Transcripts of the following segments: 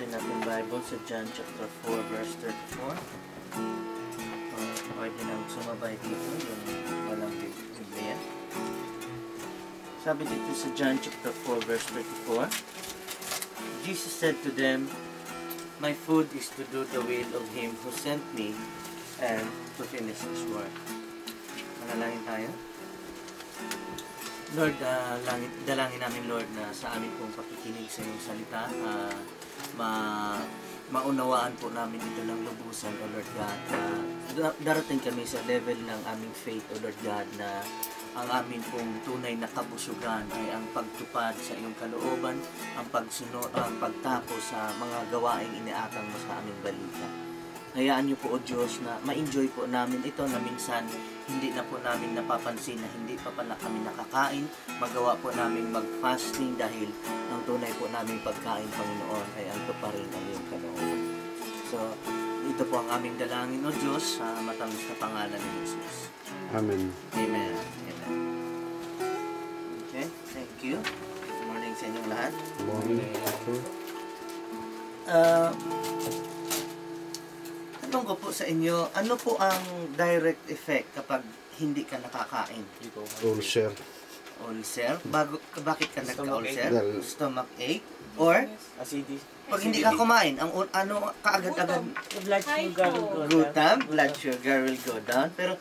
open natin Bible sa John chapter 4 verse 34. Pwede nang sumabay dito yung walang Biblia. Sabi dito sa John chapter 4 verse 34, Jesus said to them, "My food is to do the will of Him who sent me and to finish His work." Manalangin tayo. Lord, dalangin namin, Lord, na sa amin pong pakikinig sa iyong salita, maunawaan po namin ito ng lubusan, O Lord God. Darating kami sa level ng aming faith, O Lord God, na ang amin pong tunay na kabusugan ay ang pagtupad sa iyong kalooban, ang pagtapos sa mga gawaing iniatang mo sa aming balita. Hayaan niyo po, O Diyos, na ma-enjoy po namin ito na minsan hindi na po namin napapansin na hindi pa pala kami nakakain. Magawa po namin mag-fasting dahil ang tunay po namin pagkain, Panginoon, ay ang tuparin ng iyong kalooban. So, ito po ang aming dalangin, O Diyos, sa matamis na pangalan ni Jesus. Amen. Amen. Amen. Okay, thank you. Good morning sa inyong lahat. Good morning. Tanong ko po sa inyo, ano po ang direct effect kapag hindi ka nakakain? Ulcer. Ulcer? Bakit ka nagka-ulcer? Stomach ache? Or? Acidity. Pag hindi ka kumain, ang ano kaagad-agad? Blood sugar will go down. Gutom, blood sugar will go down. Pero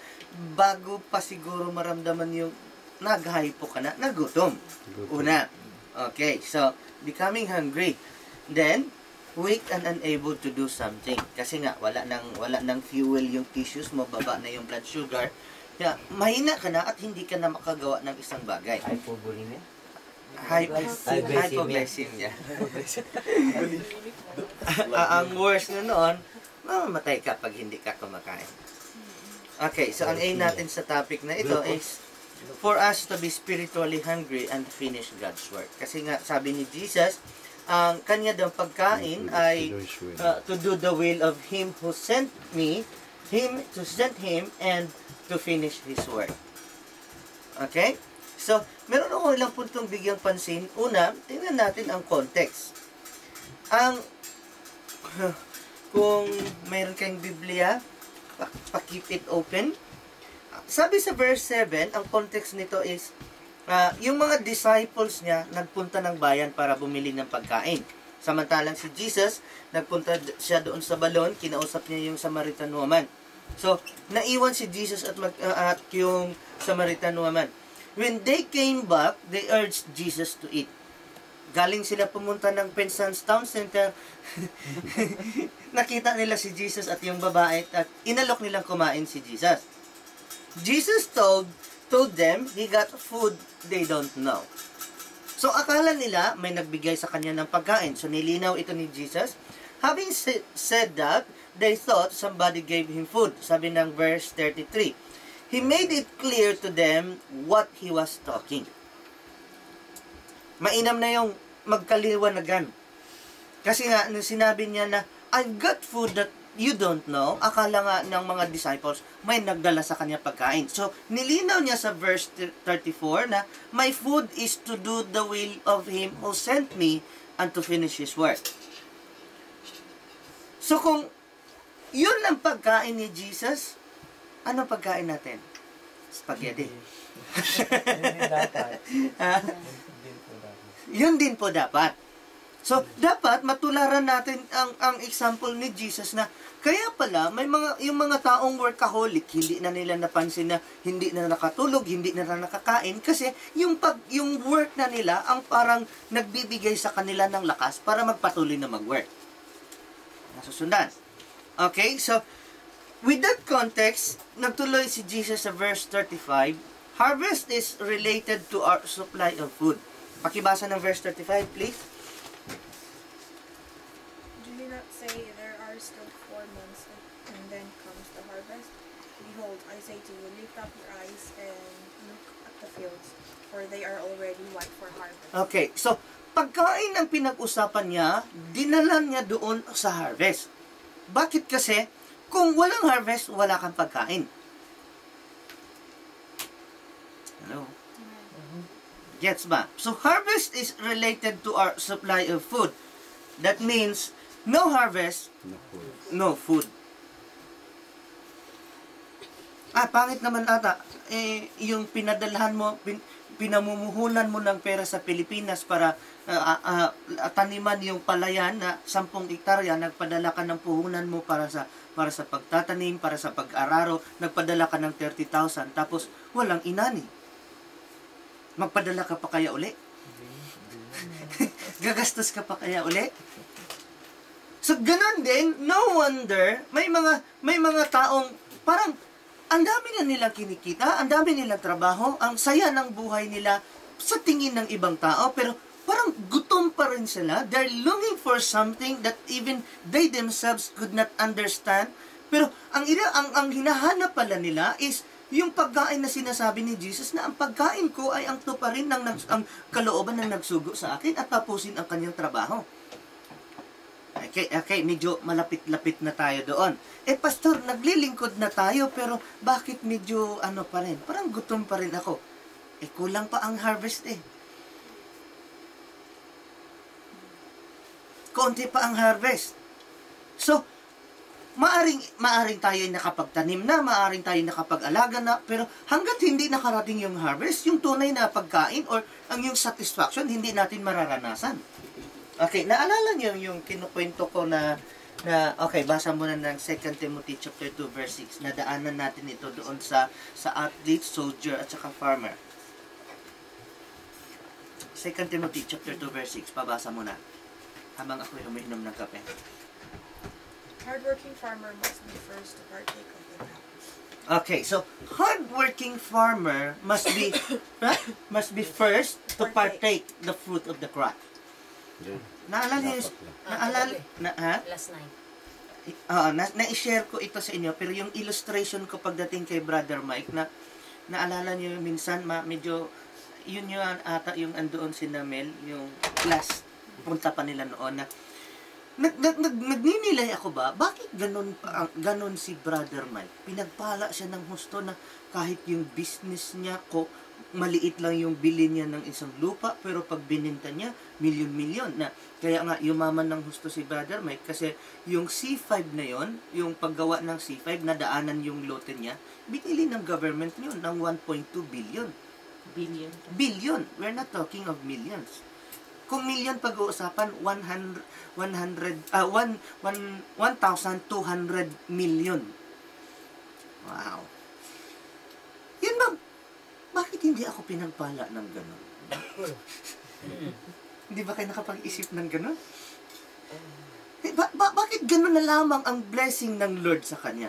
bago pa siguro maramdaman yung nag-hypo ka na, nagutom. Una. Okay, so becoming hungry. Then, weak and unable to do something. Kasi nga, wala nang fuel yung tissues mo, baba na yung blood sugar. Kaya, mahina ka na at hindi ka na makagawa ng isang bagay. Hypovolemia? Hypoglycemia. Ang worst na noon, mamamatay ka pag hindi ka kumakain. Okay, so ang aim natin sa topic na ito is for us to be spiritually hungry and finish God's work. Kasi nga, sabi ni Jesus, ang kanya daw pagkain ay to do the will of Him who sent me, to send Him and to finish His work. Okay? So, meron ako ilang puntong bigyang pansin. Una, tingnan natin ang context. Kung mayroon kayong Biblia, pa-keep it open. Sabi sa verse 7, ang context nito is, yung mga disciples niya nagpunta ng bayan para bumili ng pagkain. Samantalang si Jesus, nagpunta siya doon sa balon, kinausap niya yung Samaritan woman. So, naiwan si Jesus at yung Samaritan woman. When they came back, they urged Jesus to eat. Galing sila pumunta ng Penzance Town Center. Nakita nila si Jesus at yung babae at inalok nilang kumain si Jesus. Jesus told them he got food they don't know. So, akala nila may nagbigay sa kanya ng pagkain. So, nilinaw ito ni Jesus. Having said that, they thought somebody gave him food. Sabi ng verse 33. He made it clear to them what he was talking. Mainam na yung magkaliwanagan. Kasi nga, nung sinabi niya na, I've got food that you don't know, akala nga ng mga disciples, may nagdala sa kanya pagkain. So, nilinaw niya sa verse 34 na, my food is to do the will of Him who sent me and to finish His work. So, kung yun ang pagkain ni Jesus, anong pagkain natin? Spaghetti. Yun din po dapat. So, dapat matularan natin ang example ni Jesus na kaya pala may yung mga taong workaholic, hindi na nila napansin na hindi na nakatulog, hindi na nakakain kasi yung work na nila ang parang nagbibigay sa kanila ng lakas para magpatuloy na mag-work. Nasusundan. Okay, so with that context, nagtuloy si Jesus sa verse 35, harvest is related to our supply of food. Pakibasa ng verse 35, please. Do you not say there are still 4 months and then comes the harvest? Behold, I say to you, lift up your eyes and look at the fields, for they are already white for harvest. Okay, so pagkain ang pinag-usapan niya, dinalan niya doon sa harvest. Bakit kasi? Kung walang harvest, wala kang pagkain. Hello? Gets ba? So, harvest is related to our supply of food. That means, No harvest, No food. no food. Pangit naman ata. Yung pinadalhan mo, pinamumuhunan mo ng pera sa Pilipinas para taniman yung palayan na 10 hektarya, nagpadala ka ng puhunan mo para sa pagtatanim, para sa pag-araro, nagpadala ka ng 30,000, tapos walang inani. Magpadala ka pa kaya uli? Gagastos ka pa kaya uli? So, ganun din, no wonder, may mga taong parang ang dami na nilang kinikita, ang dami nilang trabaho, ang saya ng buhay nila sa tingin ng ibang tao, pero parang gutom pa rin sila. They're looking for something that even they themselves could not understand. Pero ang hinahanap pala nila is yung pagkain na sinasabi ni Jesus na ang pagkain ko ay ang tuparin ng ang kalooban ng nagsugo sa akin at tapusin ang kanyang trabaho. Okay, medyo malapit-lapit na tayo doon. Pastor, naglilingkod na tayo, pero bakit medyo pa rin? Parang gutom pa rin ako. Kulang pa ang harvest Konti pa ang harvest. So, maaring tayo ay nakapagtanim na, maaring tayo nakapag-alaga na, pero hanggat hindi nakarating yung harvest, yung tunay na pagkain or ang yung satisfaction, hindi natin mararanasan. Okay, naalala niyo yung kinukwento ko na okay, basa muna ng 2 Timothy chapter 2 verse 6. Nadaanan natin ito doon sa athlete, soldier at saka farmer. 2 Timothy chapter 2 verse 6. Pabasa muna habang ako'y umiinom ng kape. Hardworking farmer must be first to partake of the harvest. Okay, so hardworking farmer must be first to partake the fruit of the crop. Yeah. Naalala niyo, Last night. na-share ko ito sa inyo, pero yung illustration ko pagdating kay Brother Mike, naalala niyo minsan, medyo, yun yung ata yung andoon si Namel, yung class, punta pa nila noon, na nagninilay ako ba, bakit ganon si Brother Mike? Pinagpala siya ng husto na kahit yung business niya maliit lang yung bili niya ng isang lupa, pero pag bininta niya, milyon-milyon na. Kaya nga, yumaman ng husto si Brother Mike kasi yung C5 na yon, yung paggawa ng C5, nadaanan yung lote niya, binili ng government yun ng 1.2 billion. Billion. We're not talking of millions. Kung million pag-uusapan, 1,200 million. Wow. Yun ba? Bakit hindi ako pinagpala ng gano'n? Hindi ba kayo nakapag-isip ng gano'n? Bakit gano'n na lamang ang blessing ng Lord sa kanya?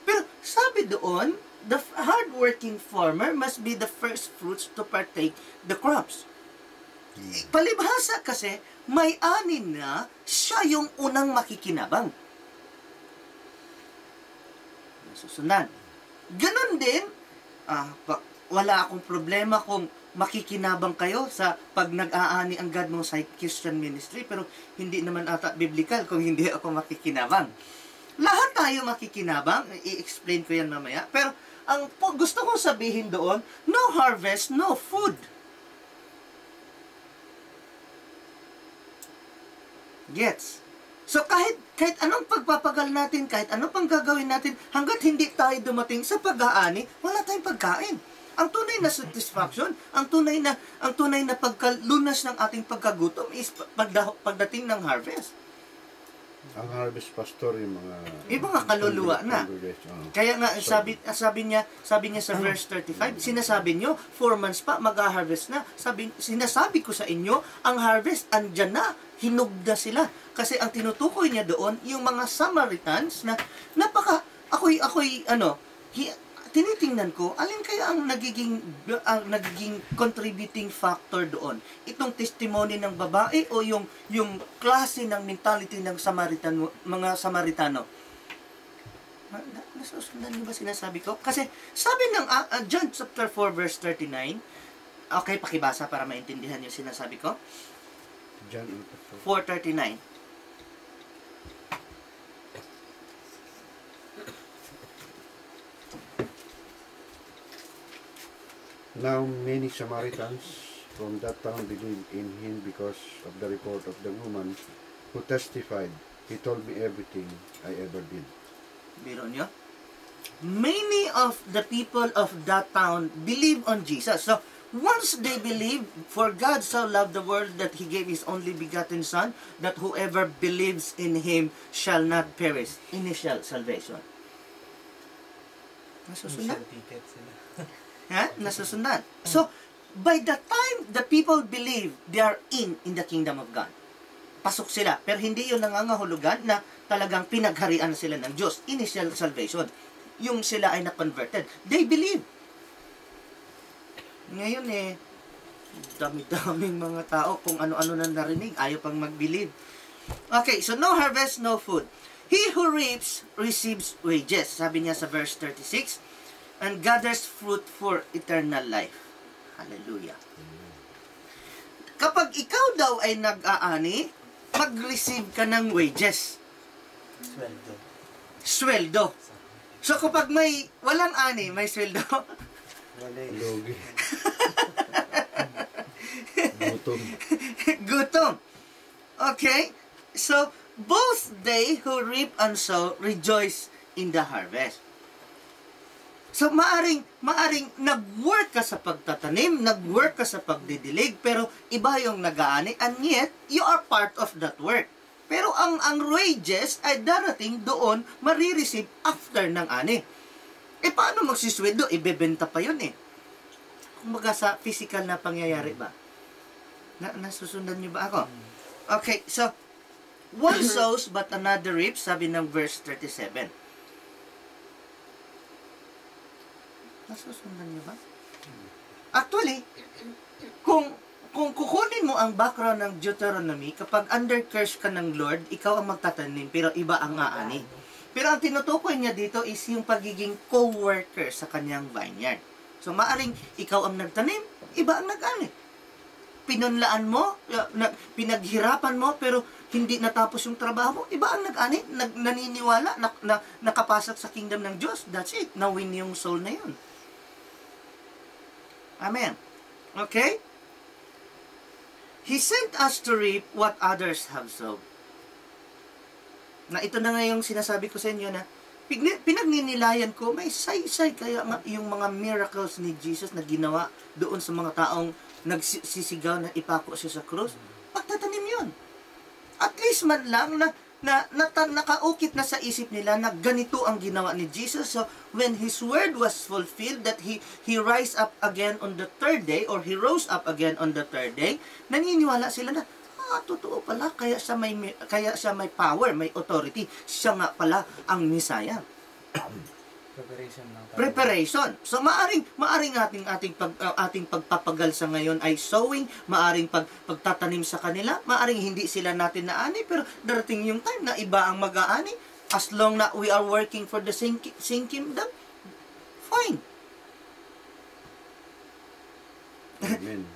Pero sabi doon, the hardworking farmer must be the first fruits to partake the crops. Palibhasa kasi, may ani na siya yung unang makikinabang. Susunod. Ganon din, wala akong problema kung makikinabang kayo sa pag nag-aani ang God mo sa Christian ministry, pero hindi naman ata biblical kung hindi ako makikinabang. Lahat tayo makikinabang, i-explain ko yan mamaya, pero ang gusto kong sabihin doon, no harvest, no food. Gets? So kahit anong pagpapagal natin, kahit anong pang gagawin natin, hanggat hindi tayo dumating sa pag-aani, wala tayong pagkain. Ang tunay na satisfaction, ang tunay na pagkalunas ng ating pagkagutom is pagdating ng harvest. Ang harvest, pastor, yung mga kaluluwa na. Kaya nga sabi niya sa verse 35, sinasabi niyo 4 months pa mag-harvest na. Sinasabi ko sa inyo, ang harvest andyan na, hinugda sila. Kasi ang tinutukoy niya doon yung mga Samaritans na tinitingnan ko, alin kaya ang nagiging contributing factor doon? Itong testimony ng babae o yung klase ng mentality ng mga Samaritano? Nasusundan niyo ba sinasabi ko? Kasi sabi ng John chapter 4 verse 39, okay, pakibasa para maintindihan yung sinasabi ko. John 4:39. Now many Samaritans from that town believed in him because of the report of the woman who testified, He told me everything I ever did. Biro nyo? Many of the people of that town believe on Jesus. So, once they believe, for God so loved the world that He gave His only begotten Son, that whoever believes in Him shall not perish. Initial salvation. Nasusundan? Ha? Nasusundan. So, by the time the people believe, they are in the kingdom of God. Pasok sila. Pero hindi yun nangangahulugan na talagang pinagharian sila ng Diyos. Initial salvation. Yung sila ay na-converted. They believe. Ngayon dami-daming mga tao kung ano-ano na narinig. Ayaw pang mag-believe. Okay, so no harvest, no food. He who reaps receives wages. Sabi niya sa verse 36. And gathers fruit for eternal life. Hallelujah. Kapag ikaw daw ay nag-aani, mag-receive ka ng wages. Sweldo. So kapag may walang ani, may sweldo. Lugi. Gutom. Gutom. Okay? So, both they who reap and sow rejoice in the harvest. So, maaring nag-work ka sa pagtatanim, nag-work ka sa pagdidilig, pero iba yung nag-aani, and yet, you are part of that work. Pero ang wages ay darating doon, marireceive after ng ani. Paano magsisweldo? Ibebenta pa yun Kumbaga sa physical na pangyayari ba? Nasusundan niyo ba ako? Okay, so, one sows but another reaps, sabi ng verse 37. Nasusundan niyo ba? Actually, kung kukunin mo ang background ng Deuteronomy, kapag under curse ka ng Lord, ikaw ang magtatanim, pero iba ang aani. Pero ang tinutukoy niya dito is yung pagiging co-worker sa kanyang vineyard. So, maaring ikaw ang nagtanim, iba ang nag-ani. Pinunlaan mo, pinaghirapan mo, pero hindi natapos yung trabaho mo, iba ang nag-ani, naniniwala, nakapasok sa kingdom ng Diyos. That's it. Na-win yung soul na yun. Amen. Okay? He sent us to reap what others have sown. Na ito na nga yung sinasabi ko sa inyo na pinagninilayan ko, may say-say kaya nga yung mga miracles ni Jesus na ginawa doon sa mga taong nagsisigaw na ipako siya sa krus. Pagtatanim yun. At least man lang na nakaukit na sa isip nila na ganito ang ginawa ni Jesus. So, when His word was fulfilled, that He rise up again on the third day, or He rose up again on the third day, naniniwala sila na, totoo pala, kaya siya may power, may authority. Siya nga pala ang Messiah. Preparation. So maaring ating pagpapagal sa ngayon ay sowing, maaring pagtatanim sa kanila, maaring hindi sila natin naani, pero darating yung time na iba ang mag-aani. As long na we are working for the same kingdom, fine. Amen.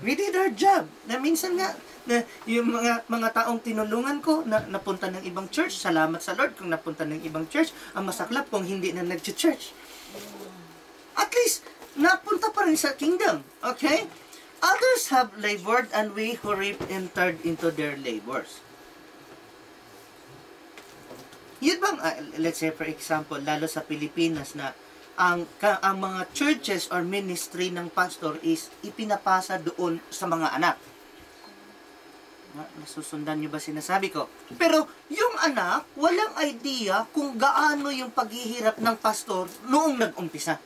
We did our job. Na minsan nga, na yung mga taong tinulungan ko na napunta ng ibang church, salamat sa Lord kung napunta ng ibang church. Ang masaklap kung hindi na nag-church. At least, napunta pa rin sa kingdom. Okay? Others have labored and we who reap entered into their labors. Yun bang, let's say for example, lalo sa Pilipinas na ang mga churches or ministry ng pastor is ipinapasa doon sa mga anak. Nasusundan niyo ba sinasabi ko? Pero yung anak, walang idea kung gaano yung paghihirap ng pastor noong nag-umpisa.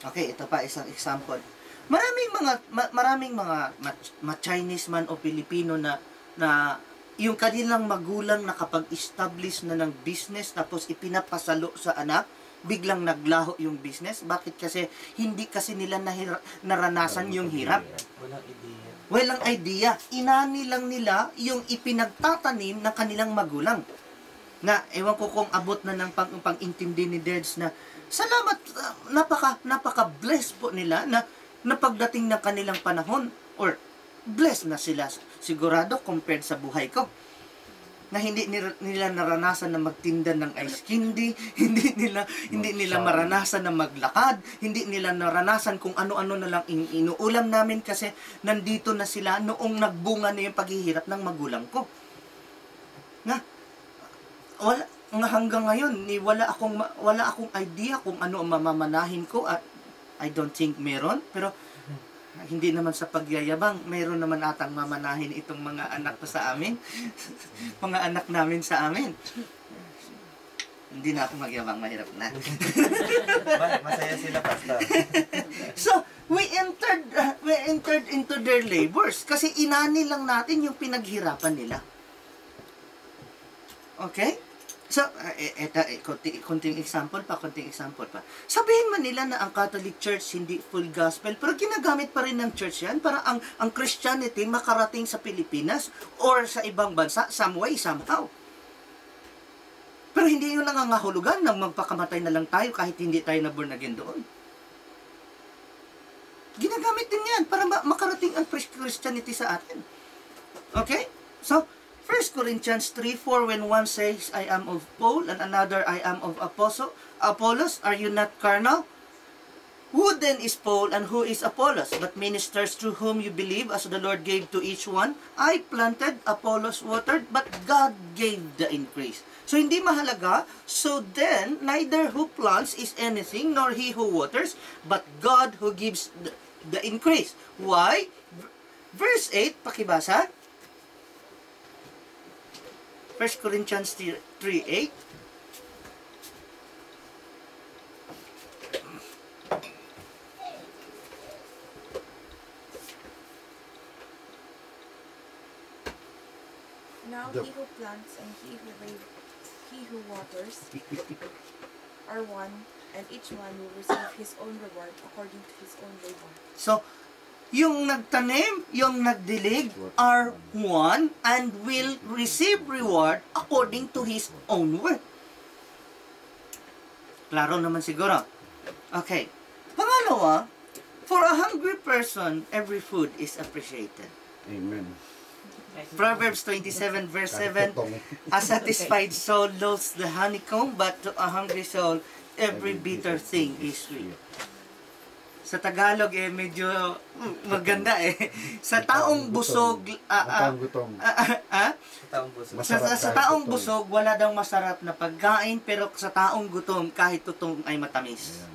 Okay, ito pa isang example. Maraming mga Chinese man o Pilipino na yung kanilang magulang nakapag-establish na ng business tapos ipinapasalo sa anak, biglang naglaho yung business. Bakit? Kasi hindi kasi nila naranasan yung hirap. Walang idea. Inani lang nila yung ipinagtatanim ng kanilang magulang. Na, ewan ko kung abot na ng pang-intindi ni Deds na salamat, napaka-bless po nila na pagdating ng kanilang panahon, or blessed na sila sigurado compared sa buhay ko. Na hindi nila naranasan na magtinda ng ice candy, hindi nila maranasan na maglakad, hindi nila naranasan kung ano-ano na lang inuulam namin kasi nandito na sila noong nagbunga na yung paghihirap ng magulang ko. Na nga hanggang ngayon wala akong idea kung ano ang mamamanahin ko, at I don't think meron, pero hindi naman sa pagyayabang, mayroon naman atang mamanahin itong mga anak ko sa amin. Mga anak namin sa amin. Hindi na ako magyabang, mahirap na. Masaya sila, Pastor. So, we entered into their labors kasi inani lang natin yung pinaghirapan nila. Okay? So, konting example pa. Sabihin man nila na ang Catholic Church hindi full gospel, pero ginagamit pa rin ng church yan para ang Christianity makarating sa Pilipinas or sa ibang bansa, some way, somehow. Pero hindi yun nangangahulugan ng magpakamatay na lang tayo kahit hindi tayo na born again doon. Ginagamit din yan para makarating ang Christianity sa atin. Okay? So, 1 Corinthians 3:4, when one says, I am of Paul, and another, I am of Apollos, are you not carnal? Who then is Paul and who is Apollos? But ministers through whom you believe, as the Lord gave to each one. I planted, Apollos watered, but God gave the increase. So, hindi mahalaga. So then, neither who plants is anything, nor he who waters, but God who gives the increase. Why? Verse 8, pakibasa. 1 Corinthians 3:8. Now he who plants and he who waters are one, and each one will receive his own reward according to his own labor. So, yung nagtanim, yung nagdilig are one and will receive reward according to his own work. Klaro naman siguro. Okay. Pangalawa, for a hungry person, every food is appreciated. Amen. Proverbs 27 verse 7, a satisfied soul loathes the honeycomb, but to a hungry soul, every bitter thing is sweet. Sa Tagalog medyo maganda Sa taong busog, sa taong busog, wala daw masarap na pagkain, pero sa taong gutom, kahit tutong ay matamis.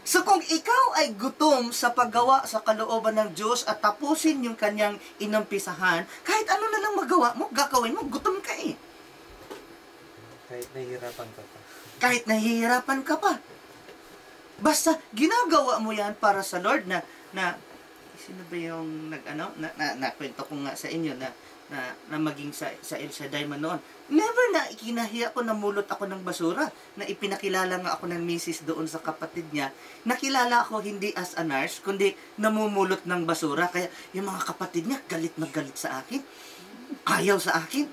So kung ikaw ay gutom sa paggawa sa kalooban ng Diyos at tapusin yung kanyang inumpisahan, kahit ano na lang magawa mo, gagawin mo, gutom ka Kahit nahihirapan ka pa. Kahit nahihirapan ka pa. Basta ginagawa mo yan para sa Lord na sino ba yung nakwento ko nga sa inyo na maging sa El Shaddai man noon. Never na ikinahiya ko na mulot ako ng basura, na ipinakilala nga ako ng misis doon sa kapatid niya. Nakilala ako hindi as a nurse, kundi namumulot ng basura. Kaya yung mga kapatid niya galit na galit sa akin. Ayaw sa akin.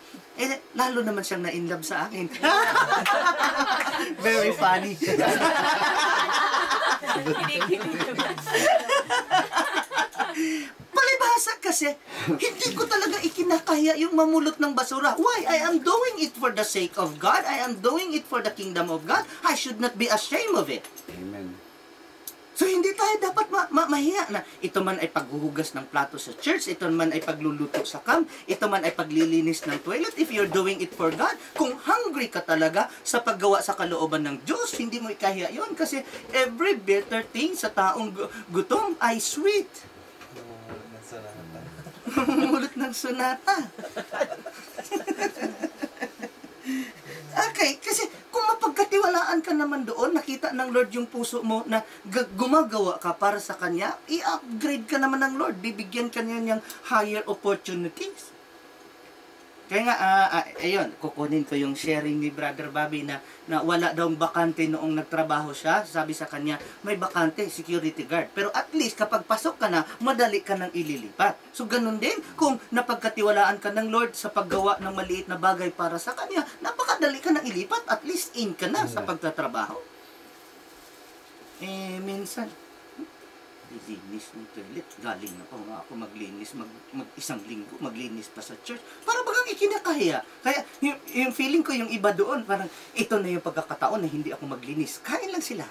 Lalo naman siyang na-inlove sa akin. Very funny. Palibhasa kasi, hindi ko talaga ikinakaya yung mamulot ng basura. Why? I am doing it for the sake of God. I am doing it for the kingdom of God. I should not be ashamed of it. Amen. So, hindi tayo dapat mahiya na ito man ay paghuhugas ng plato sa church, ito man ay pagluluto sa camp, ito man ay paglilinis ng toilet. If you're doing it for God, kung hungry ka talaga sa paggawa sa kalooban ng Diyos, hindi mo ikahiya yun kasi every bitter thing sa taong gutom ay sweet. Mulot ng sonata. Okay, kasi kung mapagkatiwalaan ka naman doon, nakita ng Lord yung puso mo na gumagawa ka para sa Kanya, i-upgrade ka naman ng Lord. Bibigyan ka niya ng higher opportunities. Kaya nga, ayun, kukunin ko yung sharing ni Brother Bobby na wala daw bakante noong nagtrabaho siya. Sabi sa kanya, may bakante, security guard. Pero at least, kapag pasok ka na, madali ka nang ililipat. So, ganun din, kung napagkatiwalaan ka ng Lord sa paggawa ng maliit na bagay para sa Kanya, napakadali ka nang ilipat, at least in ka na sa pagtatrabaho. Minsan, linis ng toilet. Galing na po nga ako maglinis, isang linggo, maglinis pa sa church. Para bagang ikinakahiya. Kaya yung feeling ko yung iba doon, parang ito na yung pagkakataon na hindi ako maglinis. Kain lang sila.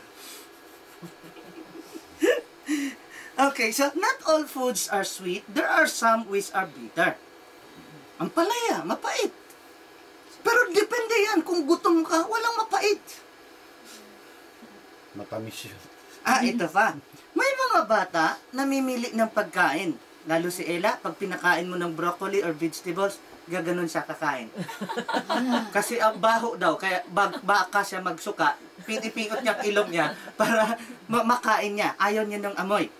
Okay, so not all foods are sweet. There are some which are bitter. Ang palaya, mapait. Pero depende yan, kung gutom ka, walang mapait. Matamis yun. Ito pa. May mga bata namimili ng pagkain. Lalo si Ella, pag pinakain mo ng broccoli or vegetables, gaganon siya kakain. Kasi ang baho daw, kaya baka siya magsuka, pinipingot niya ang ilong niya para makain niya. Ayaw niya ng amoy.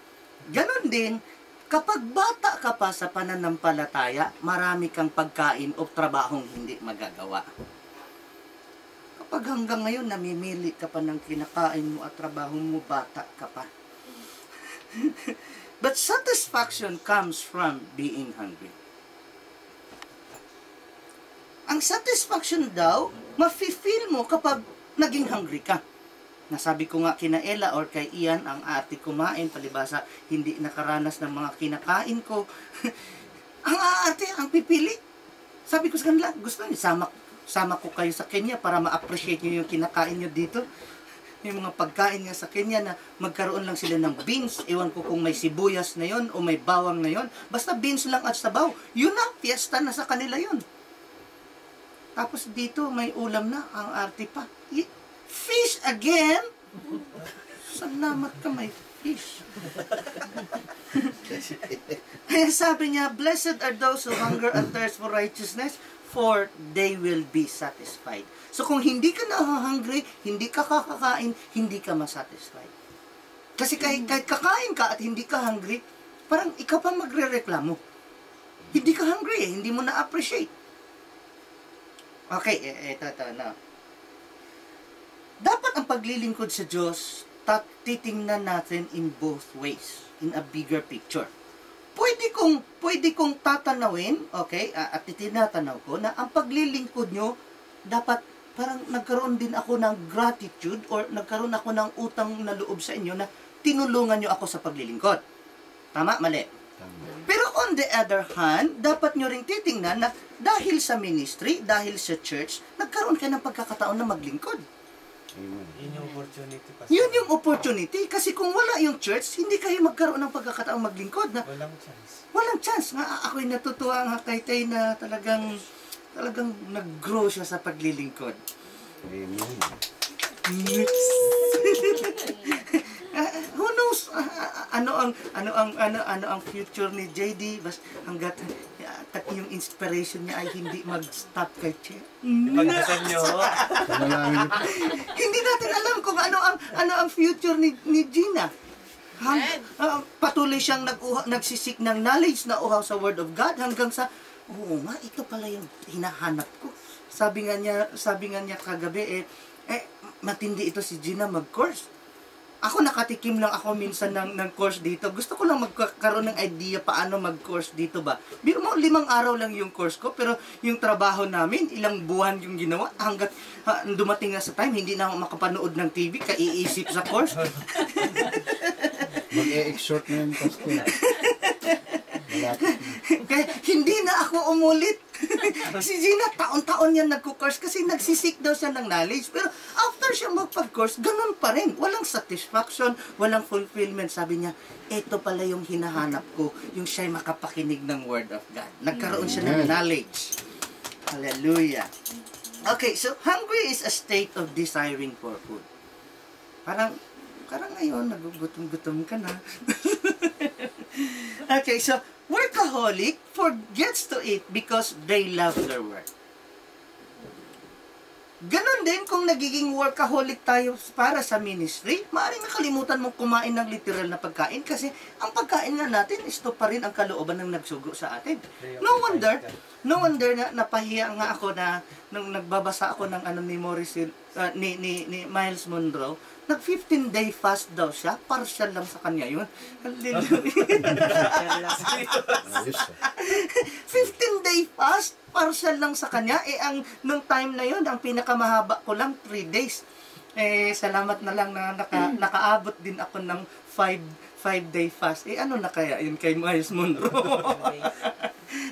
Ganon din, kapag bata ka pa sa pananampalataya, marami kang pagkain o trabahong hindi magagawa. Kapag hanggang ngayon namimili ka pa ng kinakain mo at trabaho mo, bata ka pa. But satisfaction comes from being hungry. Ang satisfaction daw, mafe-feel mo kapag naging hungry ka. Nasabi ko nga kina Ella or kay Ian, ang arte kumain, palibasa hindi nakaranas ng mga kinakain ko. Ang aarte, ang pipili. Sabi ko sa kanila, gusto niyo, sama ko kayo sa Kenya para ma-appreciate niyo yung kinakain niyo dito. Yung mga pagkain nga sa Kenya na magkaroon lang sila ng beans. Ewan ko kung may sibuyas na yon o may bawang na yon. Basta beans lang at sabaw. Yun na, fiesta na sa kanila yon. Tapos dito may ulam na, ang arte pa. Fish again? Salamat ka, may fish. Kaya sabi niya, blessed are those who hunger and thirst for righteousness, for they will be satisfied. So kung hindi ka na-hungry, hindi ka kakakain, hindi ka masatisfied. Kasi kahit kakain ka at hindi ka hungry, parang ikaw pa magre-reklamo. Hindi ka hungry eh, hindi mo na-appreciate. Okay, ito na. Dapat ang paglilingkod sa Diyos, titingnan natin in both ways, in a bigger picture. Pwede kong tatanawin, okay, at itinatanaw ko na ang paglilingkod nyo, dapat parang nagkaroon din ako ng gratitude or nagkaroon ako ng utang na loob sa inyo na tinulungan nyo ako sa paglilingkod. Tama? Mali? Pero on the other hand, dapat nyo ring titingnan na dahil sa ministry, dahil sa church, nagkaroon kayo ng pagkakataon na maglingkod. Amen. Yun yung opportunity pa. Yun yung opportunity. Kasi kung wala yung church, hindi kayo magkaroon ng pagkakataong maglingkod. Na Walang chance. walang chance. Nga, ako'y natutuwa nga kay Tay na talagang nag-grow siya sa paglilingkod. Amen. Who knows ano ang future ni JD hangga't yung inspiration niya ay hindi mag-stop kay Che. Ipagdasal nyo. Panalangin ito. Hindi natin alam kung ano ang future ni Gina. Patuloy siyang nagsisik ng knowledge na uhaw sa Word of God hanggang sa oo nga, ito pala yung hinahanap ko. Sabi nga niya kagabi matindi ito si Gina mag-course. Ako nakatikim lang ako minsan ng course dito. Gusto ko lang magkaroon ng idea paano mag-course dito ba. Biro mo, 5 araw lang yung course ko, pero yung trabaho namin, ilang buwan yung ginawa, hanggat dumating na sa time, hindi na ako makapanood ng TV, kaiisip sa course. Mag-e-exhort na yung pastor. Malapit. Kaya hindi na ako umulit. Si Gina, taon-taon yan nagko-course kasi nagsisik daw siya ng knowledge. Pero after siya magpag-course, ganun pa rin. Walang satisfaction, walang fulfillment. Sabi niya, ito pala yung hinahanap ko, yung siya'y makapakinig ng Word of God. Nagkaroon siya ng knowledge. Hallelujah. Okay, so hungry is a state of desiring for food. Parang ngayon, nagugutom-gutom ka na. Okay, so workaholic forgets to eat because they love their work. Ganon din kung nagiging workaholic tayo para sa ministry, maaaring nakalimutan mong kumain ng literal na pagkain kasi ang pagkain nga natin, ito pa rin ang kalooban ng nagsugo sa atin. No wonder na napahiya nga ako na nung nagbabasa ako ng ni Morris ni Miles Monroe, nag 15-day fast daw siya, partial lang sa kanya yun. Ayos. 15-day fast, partial lang sa kanya. Ang nung time na yun, ang pinakamahaba ko lang 3 days. Salamat na lang na nakaabot din ako ng 5-day fast. Ano na kaya yun kay Miles Monroe?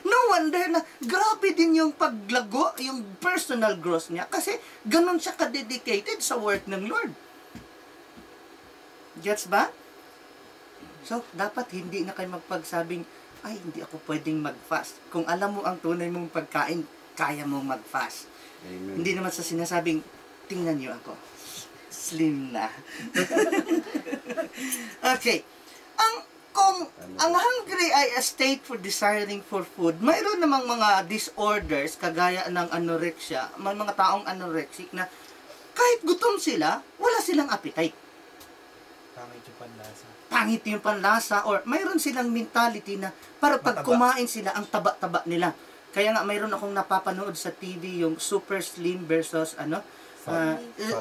No wonder na grabe din yung paglago, yung personal growth niya. Kasi ganun siya ka-dedicated sa work ng Lord. Gets ba? So, dapat hindi na kayo magpagsabing, ay, hindi ako pwedeng mag-fast. Kung alam mo ang tunay mong pagkain, kaya mong mag-fast. Amen. Hindi naman sa sinasabing, tingnan niyo ako. Slim na. Okay. Kung ang hungry ay a state for desiring for food, mayroon namang mga disorders, kagaya ng anorexia, may mga taong anorexic na kahit gutom sila, wala silang appetite. Pangit yung panlasa. Pangit yung panlasa, or mayroon silang mentality na para pag Mataba. kumain sila, ang taba-taba nila. Kaya nga mayroon akong napapanood sa TV yung super slim versus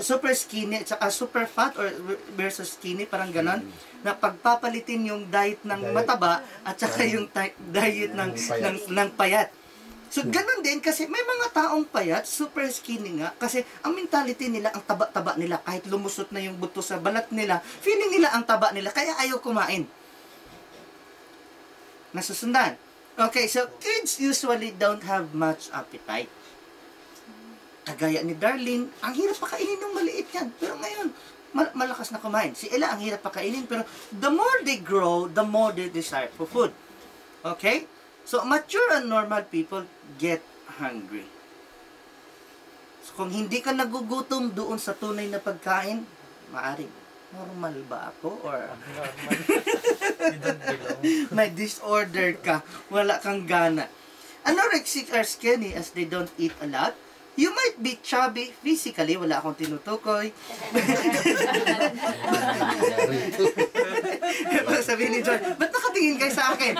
super skinny at saka super fat or versus skinny, parang ganon, na pagpapalitin yung diet ng mataba at saka yung diet ng payat. So ganon din kasi may mga taong payat, super skinny nga, kasi ang mentality nila, ang taba-taba nila, kahit lumusot na yung buto sa balat nila, feeling nila ang taba nila, kaya ayaw kumain. Nasusundan. Okay, so kids usually don't have much appetite. Kagaya ni Darlene, ang hirap pakainin ng maliit yan. Pero ngayon, malakas na kumain. Si Ella, ang hirap pakainin. Pero the more they grow, the more they desire for food. Okay? So, mature and normal people get hungry. So, kung hindi ka nagugutom doon sa tunay na pagkain, maaari, normal ba ako? Or You don't belong. may disorder ka, wala kang gana. Anorexic are skinny as they don't eat a lot. You might be chubby physically, wala akong tinutukoy. Sabihin ni John, ba't nakatingin kayo sa akin?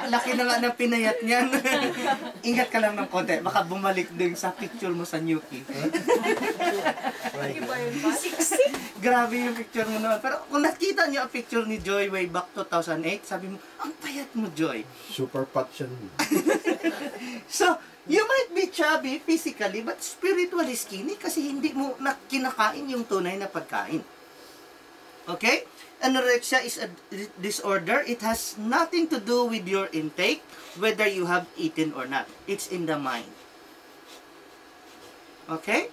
Laki na nga ng pinayat niyan. Ingat ka lang ng konti, baka bumalik din sa picture mo sa Nuki. Grabe yung picture mo naman. Pero kung nakita niyo ang picture ni Joy way back 2008, sabi mo, ang payat mo, Joy. Super fat siya. So, you might be chubby physically, but spiritually skinny kasi hindi mo kinakain yung tunay na pagkain. Okay? Anorexia is a disorder. It has nothing to do with your intake, whether you have eaten or not. It's in the mind. Okay?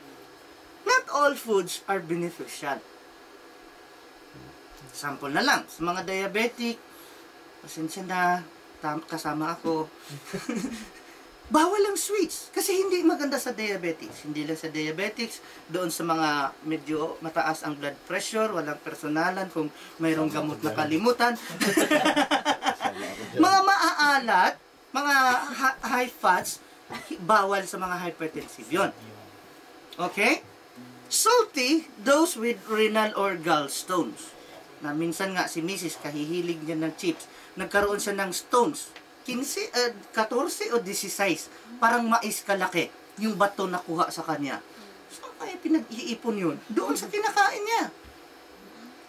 Not all foods are beneficial. Sample na lang, sa mga diabetic, pasensya na, kasama ako. Bawal ang sweets kasi hindi maganda sa diabetics. Hindi lang sa diabetics, doon sa mga medyo mataas ang blood pressure, walang personalan kung mayroong gamot na kalimutan. Mga maaalat, mga high fats, bawal sa mga hypertensive yon. Okay? Salty, those with renal or gallstones. Na minsan nga si Mrs. kahihilig niya ng chips, nagkaroon siya ng stones. 14 o 16, parang mais kalaki yung bato na kuha sa kanya. Saan kaya pinag-iipon yun? Doon sa kinakain niya.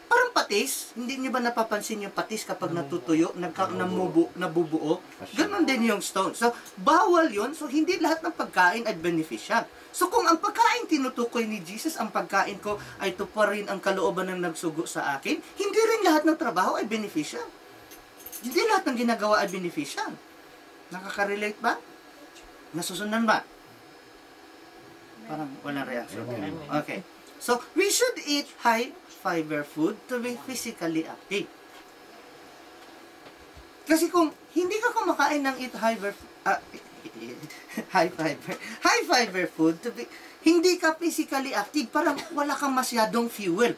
Parang patis, hindi niyo ba napapansin yung patis kapag natutuyo, nabubuo? Ganon din yung stone. So, bawal yun. So, hindi lahat ng pagkain ay beneficial. So, kung ang pagkain tinutukoy ni Jesus, ang pagkain ko ay tuparin ang kalooban ng nagsugo sa akin, hindi rin lahat ng trabaho ay beneficial. Hindi lahat ng ginagawa ay beneficial. Nakaka-relate ba? Nasusundan ba? Parang walang reaction. Okay. So, we should eat high-fiber food to be physically active. Kasi kung hindi ka kumakain ng high-fiber food to be, hindi ka physically active, parang wala kang masyadong fuel.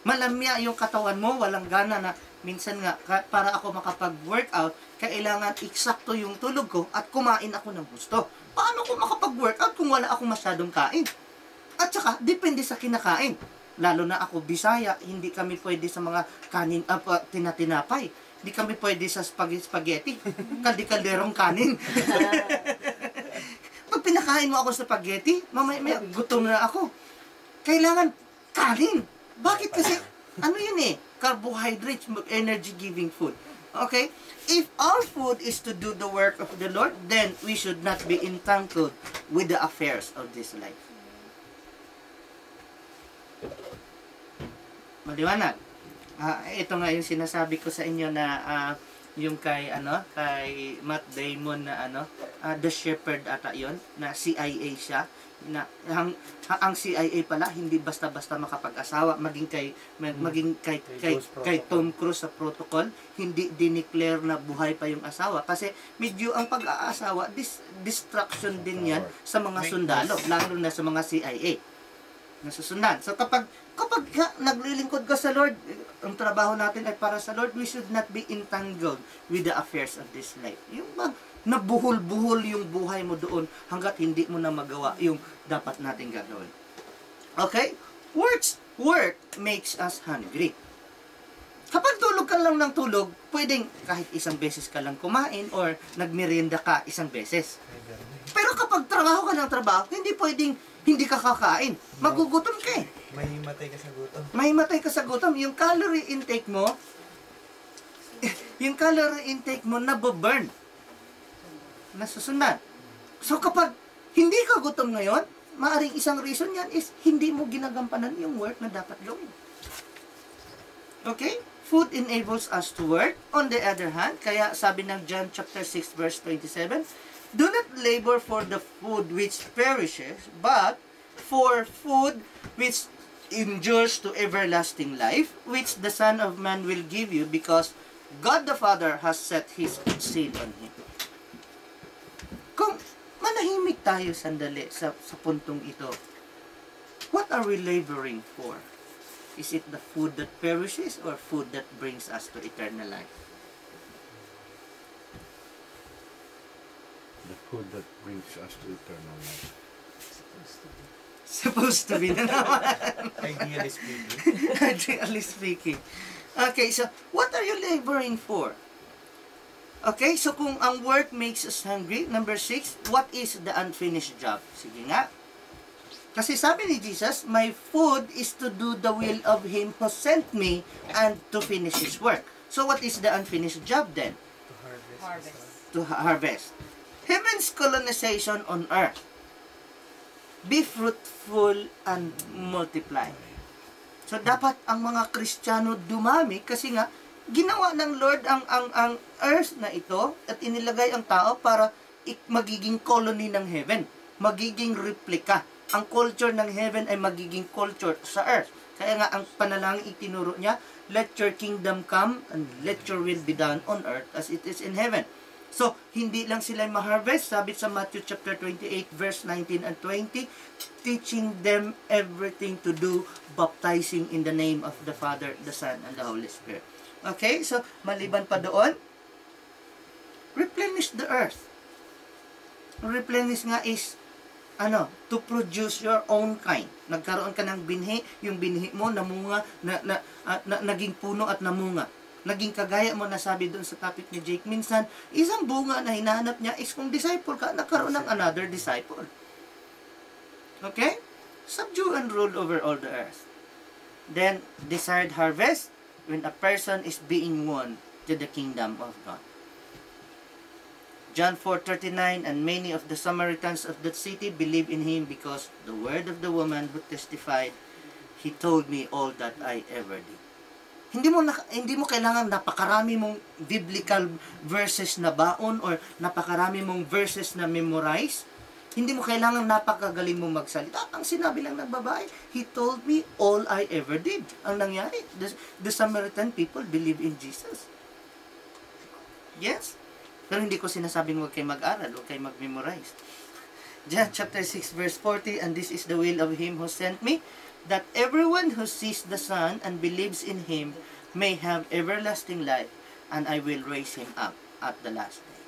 Malamya yung katawan mo, walang gana na minsan nga, para ako makapag-workout, kailangan eksakto yung tulog ko at kumain ako ng gusto. Paano ko makapag-workout kung wala akong masyadong kain? At saka, depende sa kinakain. Lalo na ako, Bisaya, hindi kami pwede sa mga kanin, tinatinapay. Hindi kami pwede sa spaghetti. Kaldi-kalderong kanin. Pag pinakain mo ako sa spaghetti, mamaya gutom na ako. Kailangan kanin. Bakit kasi, ano yun eh? Carbohydrates, energy-giving food. Okay? If our food is to do the work of the Lord, then we should not be entangled with the affairs of this life. Maliwanag. Ito nga yung sinasabi ko sa inyo na yung kay kay Matt Damon na The Shepherd ata yon, na CIA siya, na ang CIA pala hindi basta-basta makapag-asawa, maging kay Tom Cruise sa Protocol, hindi dineclare na buhay pa yung asawa kasi medyo ang pag-aasawa distraction din yan sa mga sundalo, lalo na sa mga CIA na susundan. So kapag naglilingkod ka sa Lord, ang trabaho natin ay para sa Lord, we should not be entangled with the affairs of this life. Yung bang nabuhol-buhol yung buhay mo doon hanggat hindi mo na magawa yung dapat natin gagawin. Okay? Work makes us hungry. Kapag tulog ka lang ng tulog, pwedeng kahit isang beses ka lang kumain or nagmerienda ka isang beses. Pero kapag trabaho ka ng trabaho, hindi pwedeng hindi ka kakain. Magugutom ka eh. Mahimatay ka sa gutom. Mahimatay ka sa gutom. Yung calorie intake mo, nababurn. Nasusundan. So kapag hindi ka gutom ngayon, maaring isang reason yan is hindi mo ginagampanan yung work na dapat gawin. Okay? Food enables us to work. On the other hand, kaya sabi ng John chapter 6 verse 27, do not labor for the food which perishes, but for food which endures to everlasting life, which the Son of Man will give you, because God the Father has set His seal on Him. Kung manahimik tayo sandali sa puntong ito, what are we laboring for? Is it the food that perishes or food that brings us to eternal life? The food that brings us to eternal life. Supposed to be na naman. Ideally speaking. Ideally speaking. Okay, so what are you laboring for? Okay, so kung ang work makes us hungry, number 6, what is the unfinished job? Sige nga. Kasi sabi ni Jesus, my food is to do the will of Him who sent me and to finish His work. So what is the unfinished job then? To harvest. Heaven's colonization on earth. Be fruitful and multiply. So dapat ang mga Kristiyano dumami kasi nga ginawa ng Lord ang earth na ito at inilagay ang tao para magiging colony ng heaven, magiging replika. Ang culture ng heaven ay magiging culture sa earth. Kaya nga ang panalangin itinuro niya, let your kingdom come and let your will be done on earth as it is in heaven. So, hindi lang sila ma-harvest, sabi sa Matthew chapter 28 verse 19 and 20, teaching them everything to do, baptizing in the name of the Father, the Son, and the Holy Spirit. Okay, so maliban pa doon, replenish the earth. Replenish nga is to produce your own kind. Nagkaroon ka ng binhi, yung binhi mo namunga, naging puno at namunga. Naging kagaya mo na sabi doon sa topic ni Jake. Minsan, isang bunga na hinahanap niya is kung disciple ka, nagkaroon ng another disciple. Okay? Subdue and rule over all the earth. Then, desired harvest, when a person is being won to the kingdom of God. John 4:39, and many of the Samaritans of that city believed in Him because the word of the woman who testified, He told me all that I ever did. Hindi mo kailangan napakarami mong biblical verses na baon or napakarami mong verses na memorize. Hindi mo kailangan napakagaling mong magsalita. Ang sinabi lang ng babae, He told me all I ever did. Ang nangyari, the Samaritan people believe in Jesus. Yes? Pero hindi ko sinasabing huwag kayo mag-aral, huwag kayo mag-memorize. John chapter 6 verse 40, and this is the will of Him who sent me, that everyone who sees the Son and believes in Him may have everlasting life, and I will raise him up at the last day.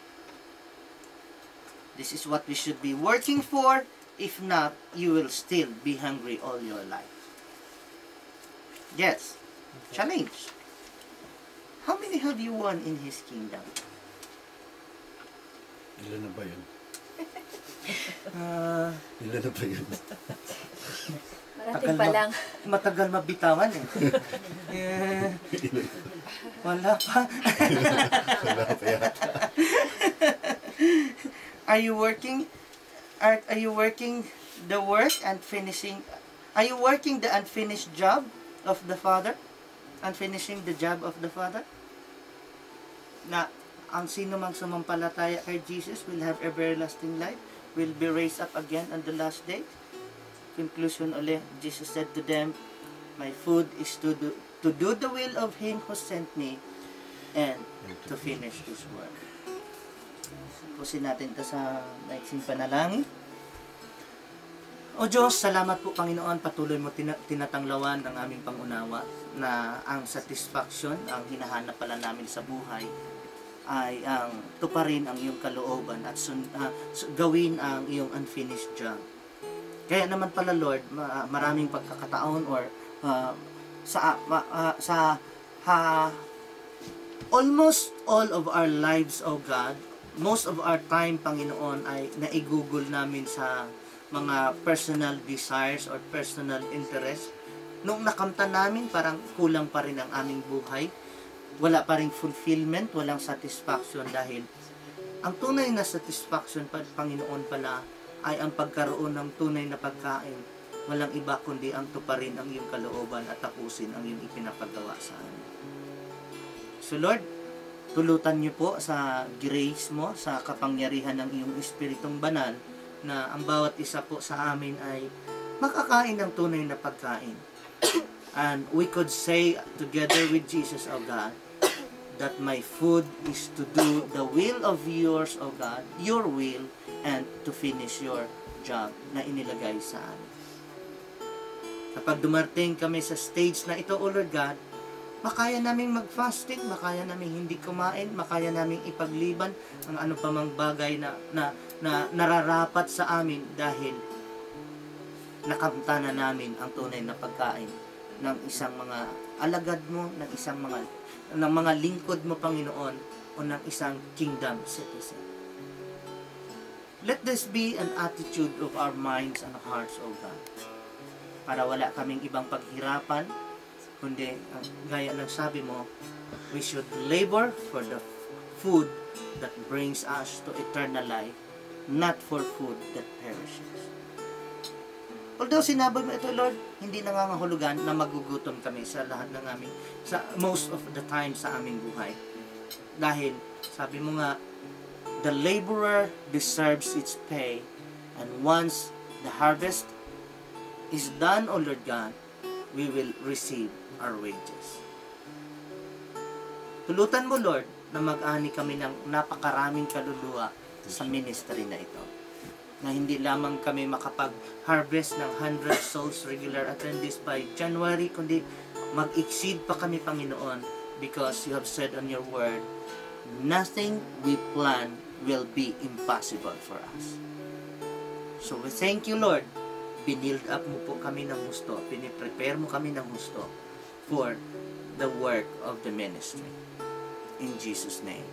This is what we should be working for. If not, you will still be hungry all your life. Yes. Challenge. How many have you won in His kingdom? Ilan na ba yun? Ilan na ba yun? Marating pa lang. Matagal mabitawan eh. Wala pa. Wala pa yata. Are you working? Are you working the work and finishing? Are you working the unfinished job of the Father? And finishing the job of the Father? na ang sino mang sumampalataya kay Jesus will have everlasting life, will be raised up again on the last day. Conclusion ulit, Jesus said to them, my food is to do the will of Him who sent me and to finish His work. Pusin natin ito sa maiksing panalangin. O Diyos, salamat po Panginoon, patuloy mo tinatanglawan ang aming pangunawa na ang satisfaction, ang hinahanap pala namin sa buhay ay ang tuparin ang iyong kalooban at gawin ang iyong unfinished job. Kaya naman pala Lord, maraming pagkakataon or almost all of our lives, O God, most of our time, Panginoon, ay naigugol namin sa mga personal desires or personal interest. Nung nakamta namin, parang kulang pa rin ang aming buhay. Wala pa rin fulfillment, walang satisfaction dahil ang tunay na satisfaction, Panginoon pala, ay ang pagkaroon ng tunay na pagkain. Walang iba kundi ang tuparin ang iyong kalooban at tapusin ang iyong ipinapagawa sa amin. So Lord, tulutan niyo po sa grace mo, sa kapangyarihan ng iyong Espiritong Banal, na ang bawat isa po sa amin ay makakain ng tunay na pagkain. And we could say together with Jesus, O God, that my food is to do the will of yours, O God, your will, and to finish your job na inilagay sa amin. Kapag dumarting kami sa stage na ito, O Lord God, makaya naming mag-fasting, makaya naming hindi kumain, makaya naming ipagliban ang ano pa mang bagay na nararapat sa amin dahil nakamta na namin ang tunay na pagkain ng isang mga alagad mo, ng mga lingkod mo, Panginoon, o ng isang kingdom citizen. Let this be an attitude of our minds and hearts, O God, para wala kaming ibang paghirapan, kundi, gaya ng sabi mo, we should labor for the food that brings us to eternal life, not for food that perishes. Although sinabi mo ito, Lord, hindi nangangahulugan na magugutom kami sa lahat ng aming, sa most of the time sa aming buhay. Dahil, sabi mo nga, the laborer deserves its pay, and once the harvest is done, O Lord God, we will receive our wages. Tulutan mo, Lord, na mag-ani kami ng napakaraming kaluluwa sa ministry na ito. Na hindi lamang kami makapag-harvest ng 100 souls regular attendees by January, kundi mag-exceed pa kami, Panginoon, because you have said on your word, nothing we plan will be impossible for us. So we thank you, Lord. Binild up mo po kami ng gusto, piniprepare mo kami ng gusto for the work of the ministry. In Jesus' name.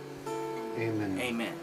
Amen. Amen.